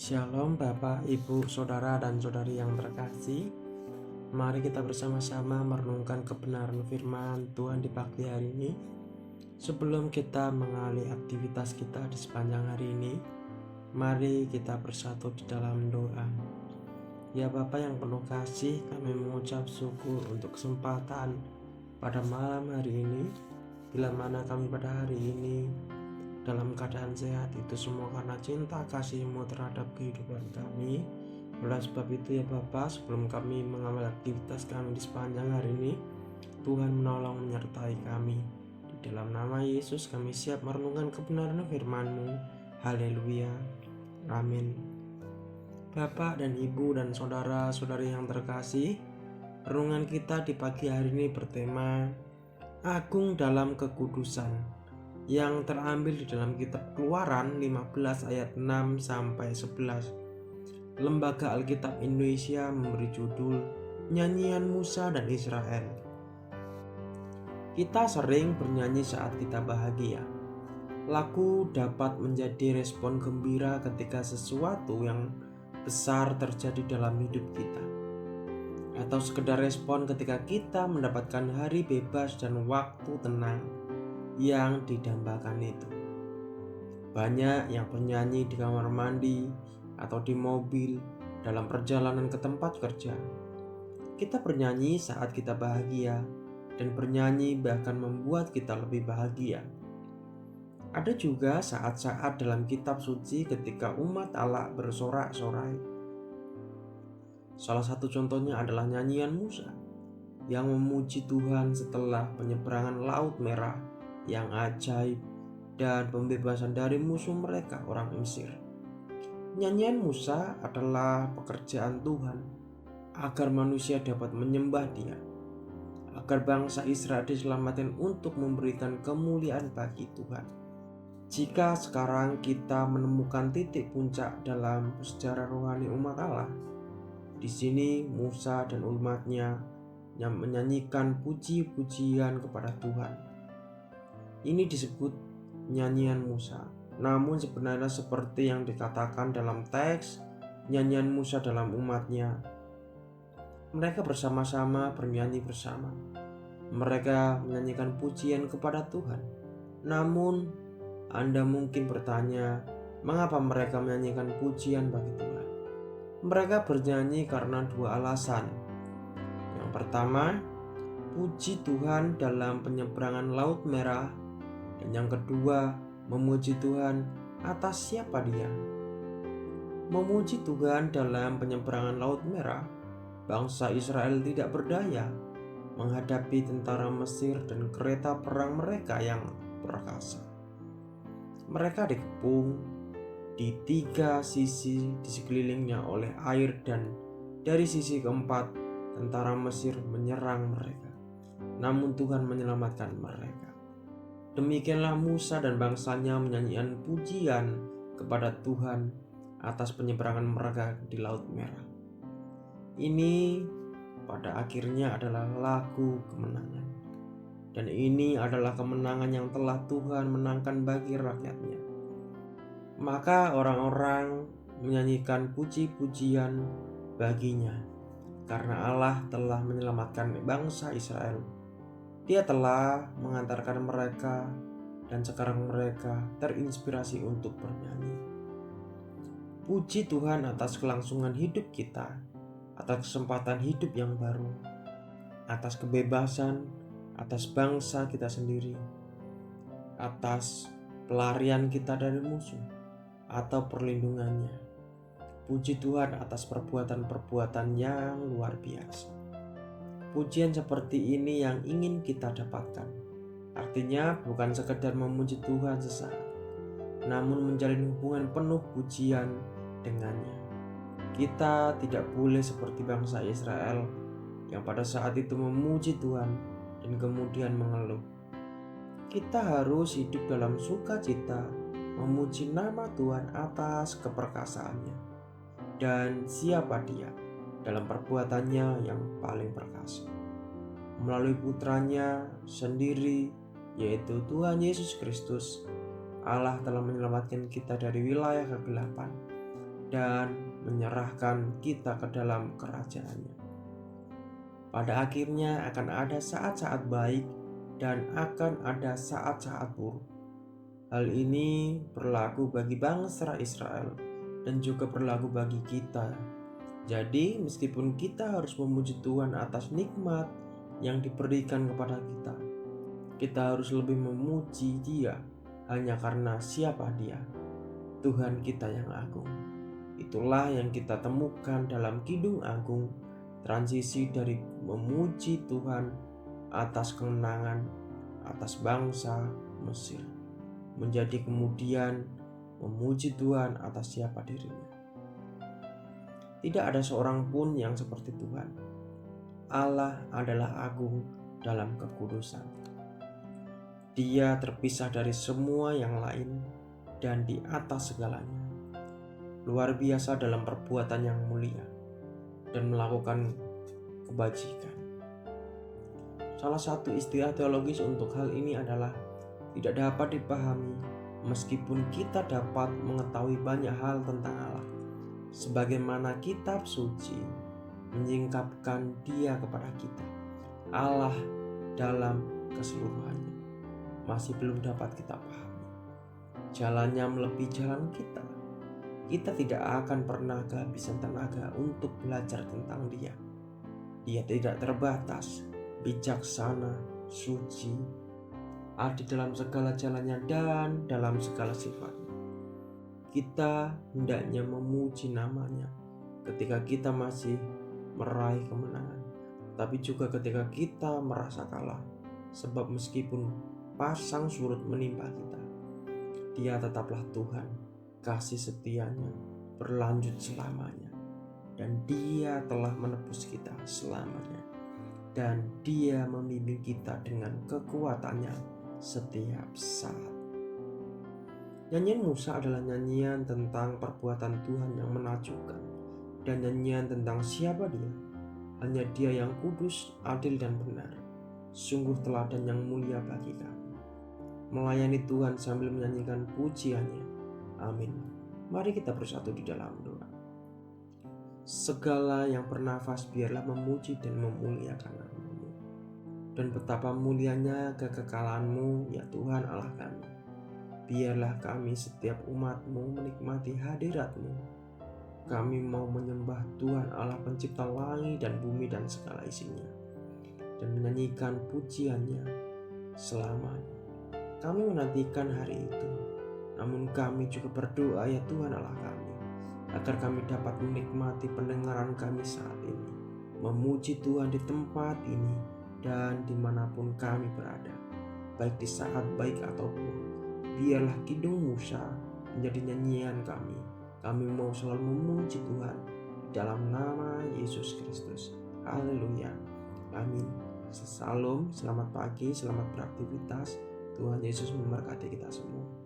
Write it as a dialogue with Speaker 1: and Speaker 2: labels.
Speaker 1: Shalom Bapak, Ibu, Saudara, dan Saudari yang terkasih. Mari kita bersama-sama merenungkan kebenaran firman Tuhan di pagi hari ini. Sebelum kita mengalih aktivitas kita di sepanjang hari ini, mari kita bersatu di dalam doa. Ya Bapa yang penuh kasih, kami mengucap syukur untuk kesempatan pada malam hari ini. Bila mana kami pada hari ini dalam keadaan sehat, itu semua karena cinta kasih-Mu terhadap kehidupan kami. Oleh sebab itu ya Bapa, sebelum kami mengambil aktivitas kami di sepanjang hari ini, Tuhan menolong menyertai kami. Di dalam nama Yesus kami siap merenungkan kebenaran firman-Mu. Haleluya. Amin. Bapak dan Ibu dan saudara-saudari yang terkasih, renungan kita di pagi hari ini bertema Agung dalam Kekudusan, yang terambil di dalam kitab Keluaran 15 ayat 6 sampai 11. Lembaga Alkitab Indonesia memberi judul Nyanyian Musa dan Israel. Kita sering bernyanyi saat kita bahagia. Lagu dapat menjadi respon gembira ketika sesuatu yang besar terjadi dalam hidup kita, atau sekedar respon ketika kita mendapatkan hari bebas dan waktu tenang yang didambakan itu. Banyak yang bernyanyi di kamar mandi atau di mobil, dalam perjalanan ke tempat kerja. Kita bernyanyi saat kita bahagia, dan bernyanyi bahkan membuat kita lebih bahagia. Ada juga saat-saat dalam kitab suci ketika umat Allah bersorak-sorai. Salah satu contohnya adalah nyanyian Musa yang memuji Tuhan setelah penyeberangan Laut Merah yang ajaib dan pembebasan dari musuh mereka, orang Mesir. Nyanyian Musa adalah pekerjaan Tuhan agar manusia dapat menyembah Dia, agar bangsa Israel diselamatkan untuk memberikan kemuliaan bagi Tuhan. Jika sekarang kita menemukan titik puncak dalam sejarah rohani umat Allah, di sini Musa dan umatnya yang menyanyikan puji-pujian kepada Tuhan. Ini disebut nyanyian Musa. Namun sebenarnya seperti yang dikatakan dalam teks nyanyian Musa dalam umatnya, mereka bersama-sama bernyanyi bersama. Mereka menyanyikan pujian kepada Tuhan. Namun Anda mungkin bertanya, mengapa mereka menyanyikan pujian bagi Tuhan? Mereka bernyanyi karena dua alasan. Yang pertama, puji Tuhan dalam penyeberangan Laut Merah. Dan yang kedua, memuji Tuhan atas siapa Dia. Memuji Tuhan dalam penyeberangan Laut Merah, bangsa Israel tidak berdaya menghadapi tentara Mesir dan kereta perang mereka yang perkasa. Mereka dikepung di tiga sisi di sekelilingnya oleh air, dan dari sisi keempat tentara Mesir menyerang mereka. Namun Tuhan menyelamatkan mereka. Demikianlah Musa dan bangsanya menyanyikan pujian kepada Tuhan atas penyeberangan mereka di Laut Merah. Ini pada akhirnya adalah lagu kemenangan. Dan ini adalah kemenangan yang telah Tuhan menangkan bagi rakyatnya. Maka orang-orang menyanyikan puji-pujian baginya, karena Allah telah menyelamatkan bangsa Israel. Dia telah mengantarkan mereka, dan sekarang mereka terinspirasi untuk bernyanyi. Puji Tuhan atas kelangsungan hidup kita, atas kesempatan hidup yang baru, atas kebebasan, atas bangsa kita sendiri, atas pelarian kita dari musuh, atau perlindungannya. Puji Tuhan atas perbuatan-perbuatan yang luar biasa. Pujian seperti ini yang ingin kita dapatkan. Artinya bukan sekedar memuji Tuhan sesaat, namun menjalin hubungan penuh pujian dengannya. Kita tidak boleh seperti bangsa Israel yang pada saat itu memuji Tuhan dan kemudian mengeluh. Kita harus hidup dalam sukacita, memuji nama Tuhan atas keperkasaannya dan siapa Dia dalam perbuatannya yang paling perkasa. Melalui putranya sendiri, yaitu Tuhan Yesus Kristus, Allah telah menyelamatkan kita dari wilayah kegelapan dan menyerahkan kita ke dalam kerajaan-Nya. Pada akhirnya akan ada saat-saat baik dan akan ada saat-saat buruk. Hal ini berlaku bagi bangsa Israel dan juga berlaku bagi kita. Jadi meskipun kita harus memuji Tuhan atas nikmat yang diberikan kepada kita, kita harus lebih memuji Dia hanya karena siapa Dia, Tuhan kita yang agung. Itulah yang kita temukan dalam Kidung Agung, transisi dari memuji Tuhan atas kemenangan atas bangsa Mesir, menjadi kemudian memuji Tuhan atas siapa dirinya. Tidak ada seorang pun yang seperti Tuhan. Allah adalah agung dalam kekudusan. Dia terpisah dari semua yang lain dan di atas segalanya. Luar biasa dalam perbuatan yang mulia dan melakukan kebajikan. Salah satu istilah teologis untuk hal ini adalah tidak dapat dipahami meskipun kita dapat mengetahui banyak hal tentang Allah. Sebagaimana kitab suci menyingkapkan Dia kepada kita, Allah dalam keseluruhannya masih belum dapat kita pahami. Jalannya melebihi jalan kita. Kita tidak akan pernah kehabisan tenaga untuk belajar tentang Dia. Dia tidak terbatas, bijaksana, suci, adil dalam segala jalannya dan dalam segala sifatnya. Kita hendaknya memuji namanya ketika kita masih meraih kemenangan, tapi juga ketika kita merasa kalah. Sebab meskipun pasang surut menimpa kita, Dia tetaplah Tuhan. Kasih setianya berlanjut selamanya, dan Dia telah menebus kita selamanya, dan Dia membimbing kita dengan kekuatannya setiap saat. Nyanyian Musa adalah nyanyian tentang perbuatan Tuhan yang menakjubkan, dan nyanyian tentang siapa Dia. Hanya Dia yang kudus, adil, dan benar. Sungguh teladan yang mulia bagi kami. Melayani Tuhan sambil menyanyikan pujiannya. Amin. Mari kita bersatu di dalam doa. Segala yang bernafas biarlah memuji dan memuliakan nama-Mu. Dan betapa mulianya kekekalan-Mu, ya Tuhan Allah kami. Biarlah kami setiap umat-Mu menikmati hadirat-Mu. Kami mau menyembah Tuhan Allah pencipta langit dan bumi dan segala isinya, dan menyanyikan pujiannya selamanya. Kami menantikan hari itu. Namun kami juga berdoa, ya Tuhan Allah kami, agar kami dapat menikmati pendengaran kami saat ini, memuji Tuhan di tempat ini dan dimanapun kami berada, baik di saat baik atau buruk. Biarlah Kidung Musa menjadi nyanyian kami. Kami mau selalu memuji Tuhan dalam nama Yesus Kristus. Haleluya. Amin. Salam, selamat pagi, selamat beraktivitas. Tuhan Yesus memberkati kita semua.